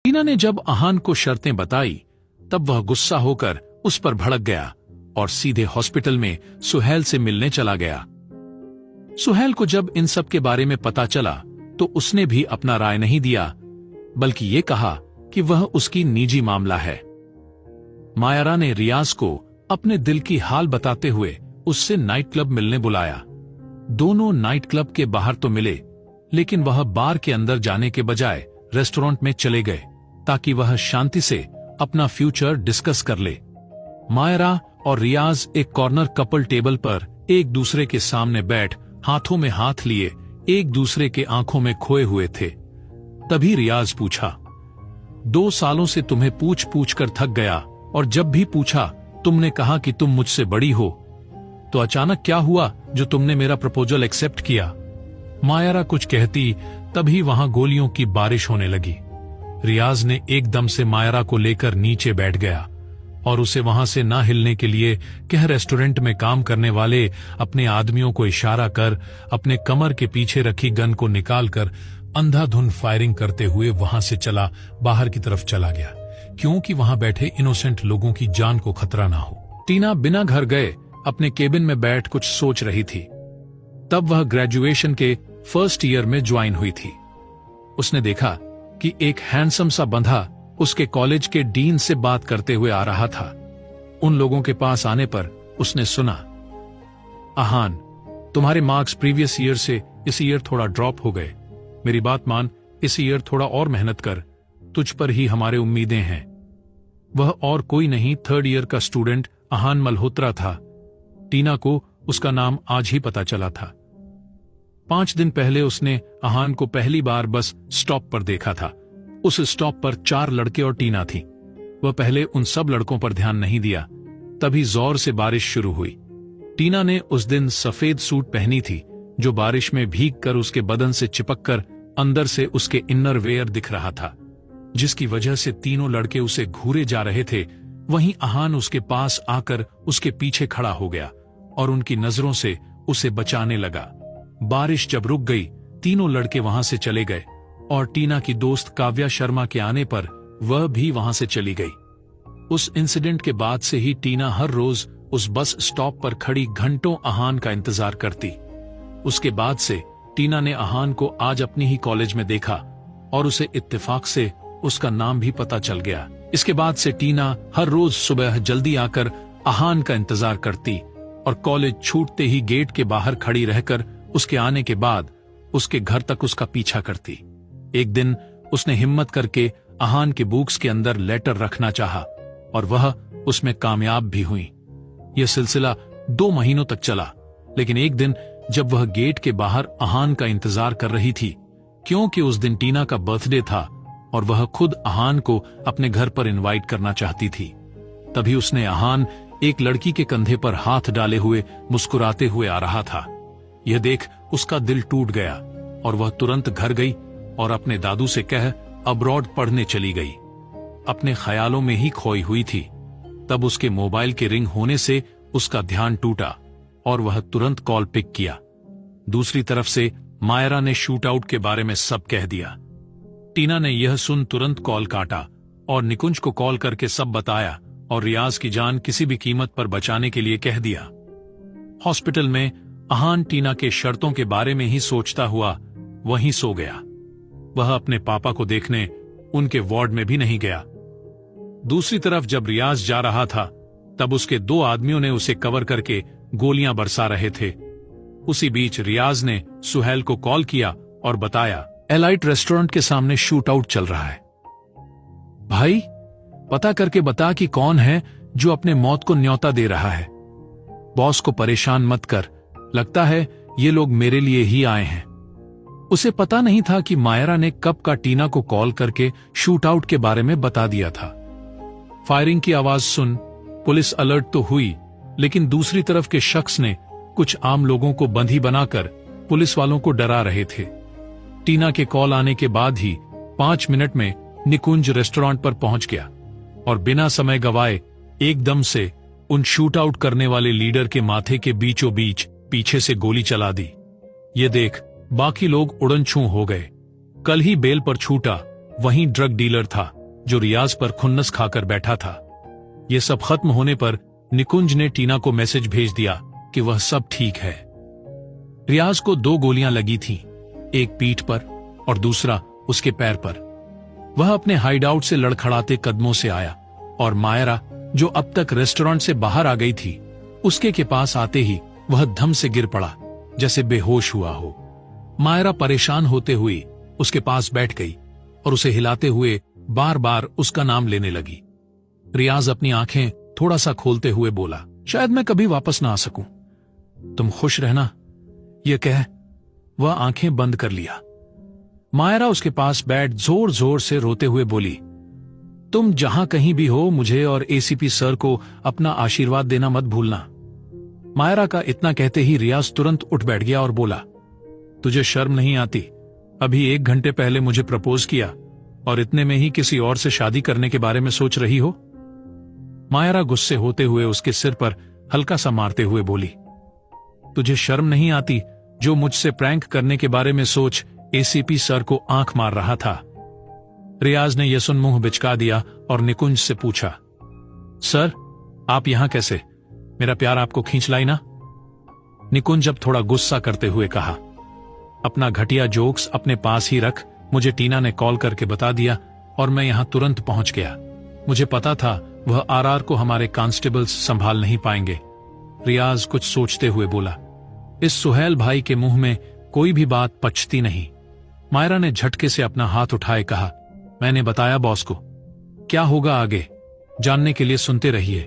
टीना ने जब आहान को शर्तें बताई तब वह गुस्सा होकर उस पर भड़क गया और सीधे हॉस्पिटल में सुहेल से मिलने चला गया। सुहेल को जब इन सब के बारे में पता चला तो उसने भी अपना राय नहीं दिया, बल्कि ये कहा कि वह उसकी निजी मामला है। मायरा ने रियाज को अपने दिल की हाल बताते हुए उससे नाइट क्लब मिलने बुलाया। दोनों नाइट क्लब के बाहर तो मिले, लेकिन वह बार के अंदर जाने के बजाय रेस्टोरेंट में चले गए ताकि वह शांति से अपना फ्यूचर डिस्कस कर ले। मायरा और रियाज एक कॉर्नर कपल टेबल पर एक दूसरे के सामने बैठ हाथों में हाथ लिए एक दूसरे के आंखों में खोए हुए थे। तभी रियाज पूछा, 2 सालों से तुम्हें पूछ पूछ कर थक गया और जब भी पूछा तुमने कहा कि तुम मुझसे बड़ी हो, तो अचानक क्या हुआ जो तुमने मेरा प्रपोजल एक्सेप्ट किया? मायरा कुछ कहती तभी वहां गोलियों की बारिश होने लगी। रियाज ने एकदम से मायरा को लेकर नीचे बैठ गया और उसे वहां से ना हिलने के लिए कह रेस्टोरेंट में काम करने वाले अपने आदमियों को इशारा कर अपने कमर के पीछे रखी गन को निकालकर अंधाधुंध फायरिंग करते हुए वहां से चला बाहर की तरफ चला गया, क्योंकि वहां बैठे इनोसेंट लोगों की जान को खतरा ना हो। टीना बिना घर गए अपने केबिन में बैठ कुछ सोच रही थी। तब वह ग्रेजुएशन के फर्स्ट ईयर में ज्वाइन हुई थी। उसने देखा कि एक हैंडसम सा बंधा उसके कॉलेज के डीन से बात करते हुए आ रहा था। उन लोगों के पास आने पर उसने सुना, आहान, तुम्हारे मार्क्स प्रीवियस ईयर से इस ईयर थोड़ा ड्रॉप हो गए। मेरी बात मान, इस ईयर थोड़ा और मेहनत कर, तुझ पर ही हमारे उम्मीदें हैं। वह और कोई नहीं, 3rd ईयर का स्टूडेंट आहान मल्होत्रा था। टीना को उसका नाम आज ही पता चला था। 5 दिन पहले उसने आहान को पहली बार बस स्टॉप पर देखा था। उस स्टॉप पर 4 लड़के और टीना थी। वह पहले उन सब लड़कों पर ध्यान नहीं दिया। तभी जोर से बारिश शुरू हुई। टीना ने उस दिन सफेद सूट पहनी थी जो बारिश में भीगकर उसके बदन से चिपककर अंदर से उसके इनर वेयर दिख रहा था, जिसकी वजह से तीनों लड़के उसे घूरे जा रहे थे। वहीं आहान उसके पास आकर उसके पीछे खड़ा हो गया और उनकी नजरों से उसे बचाने लगा। बारिश जब रुक गई, तीनों लड़के वहां से चले गए और टीना की दोस्त काव्या शर्मा के आने पर वह भी वहां से चली गई। उस इंसिडेंट के बाद से ही टीना हर रोज उस बस स्टॉप पर खड़ी घंटों आहान का इंतजार करती। उसके बाद से टीना ने आहान को आज अपनी ही कॉलेज में देखा और उसे इत्तेफाक से उसका नाम भी पता चल गया। इसके बाद से टीना हर रोज सुबह जल्दी आकर आहान का इंतजार करती और कॉलेज छूटते ही गेट के बाहर खड़ी रहकर उसके आने के बाद उसके घर तक उसका पीछा करती। एक दिन उसने हिम्मत करके आहान के बुक्स के अंदर लेटर रखना चाहा और वह उसमें कामयाब भी हुई। यह सिलसिला 2 महीनों तक चला, लेकिन एक दिन जब वह गेट के बाहर आहान का इंतजार कर रही थी, क्योंकि उस दिन टीना का बर्थडे था और वह खुद आहान को अपने घर पर इनवाइट करना चाहती थी, तभी उसने आहान एक लड़की के कंधे पर हाथ डाले हुए मुस्कुराते हुए आ रहा था। यह देख उसका दिल टूट गया और वह तुरंत घर गई और अपने दादू से कह अब्रॉड पढ़ने चली गई। अपने ख्यालों में ही खोई हुई थी। तब उसके मोबाइल के रिंग होने से उसका ध्यान टूटा और वह तुरंत कॉल पिक किया। दूसरी तरफ से मायरा ने शूट आउट के बारे में सब कह दिया। टीना ने यह सुन तुरंत कॉल काटा और निकुंज को कॉल करके सब बताया और रियाज की जान किसी भी कीमत पर बचाने के लिए कह दिया। हॉस्पिटल में आहान टीना के शर्तों के बारे में ही सोचता हुआ वहीं सो गया। वह अपने पापा को देखने उनके वार्ड में भी नहीं गया। दूसरी तरफ जब रियाज जा रहा था तब उसके 2 आदमियों ने उसे कवर करके गोलियां बरसा रहे थे। उसी बीच रियाज ने सुहेल को कॉल किया और बताया, एलाइट रेस्टोरेंट के सामने शूट आउट चल रहा है। भाई, पता करके बता कि कौन है जो अपने मौत को न्योता दे रहा है। बॉस को परेशान मत कर, लगता है ये लोग मेरे लिए ही आए हैं। उसे पता नहीं था कि मायरा ने कब का टीना को कॉल करके शूट आउट के बारे में बता दिया था। फायरिंग की आवाज सुन पुलिस अलर्ट तो हुई, लेकिन दूसरी तरफ के शख्स ने कुछ आम लोगों को बंधी बनाकर पुलिस वालों को डरा रहे थे। टीना के कॉल आने के बाद ही 5 मिनट में निकुंज रेस्टोरेंट पर पहुंच गया और बिना समय गवाए एकदम से उन शूट आउट करने वाले लीडर के माथे के बीचों बीच पीछे से गोली चला दी। ये देख बाकी लोग उड़न छू हो गए। कल ही बेल पर छूटा वहीं ड्रग डीलर था जो रियाज पर खुन्नस खाकर बैठा था। यह सब खत्म होने पर निकुंज ने टीना को मैसेज भेज दिया कि वह सब ठीक है। रियाज को 2 गोलियां लगी थीं, एक पीठ पर और दूसरा उसके पैर पर। वह अपने हाइडआउट से लड़खड़ाते कदमों से आया और मायरा, जो अब तक रेस्टोरेंट से बाहर आ गई थी, उसके के पास आते ही वह धम से गिर पड़ा जैसे बेहोश हुआ हो। मायरा परेशान होते हुए उसके पास बैठ गई और उसे हिलाते हुए बार बार उसका नाम लेने लगी। रियाज अपनी आंखें थोड़ा सा खोलते हुए बोला, शायद मैं कभी वापस ना आ सकूं, तुम खुश रहना। यह कह वह आंखें बंद कर लिया। मायरा उसके पास बैठ जोर जोर से रोते हुए बोली, तुम जहां कहीं भी हो मुझे और एसीपी सर को अपना आशीर्वाद देना मत भूलना। मायरा का इतना कहते ही रियाज तुरंत उठ बैठ गया और बोला, तुझे शर्म नहीं आती? अभी 1 घंटे पहले मुझे प्रपोज किया और इतने में ही किसी और से शादी करने के बारे में सोच रही हो? मायरा गुस्से होते हुए उसके सिर पर हल्का सा मारते हुए बोली, तुझे शर्म नहीं आती जो मुझसे प्रैंक करने के बारे में सोच एसीपी सर को आंख मार रहा था? रियाज ने यह सुन मुंह बिचका दिया और निकुंज से पूछा, सर आप यहां कैसे? मेरा प्यार आपको खींच लाई ना? निकुंज अब थोड़ा गुस्सा करते हुए कहा, अपना घटिया जोक्स अपने पास ही रख। मुझे टीना ने कॉल करके बता दिया और मैं यहां तुरंत पहुंच गया। मुझे पता था वह आरआर को हमारे कांस्टेबल्स संभाल नहीं पाएंगे। रियाज कुछ सोचते हुए बोला, इस सुहेल भाई के मुंह में कोई भी बात पचती नहीं। मायरा ने झटके से अपना हाथ उठाए कहा, मैंने बताया बॉस को। क्या होगा आगे जानने के लिए सुनते रहिए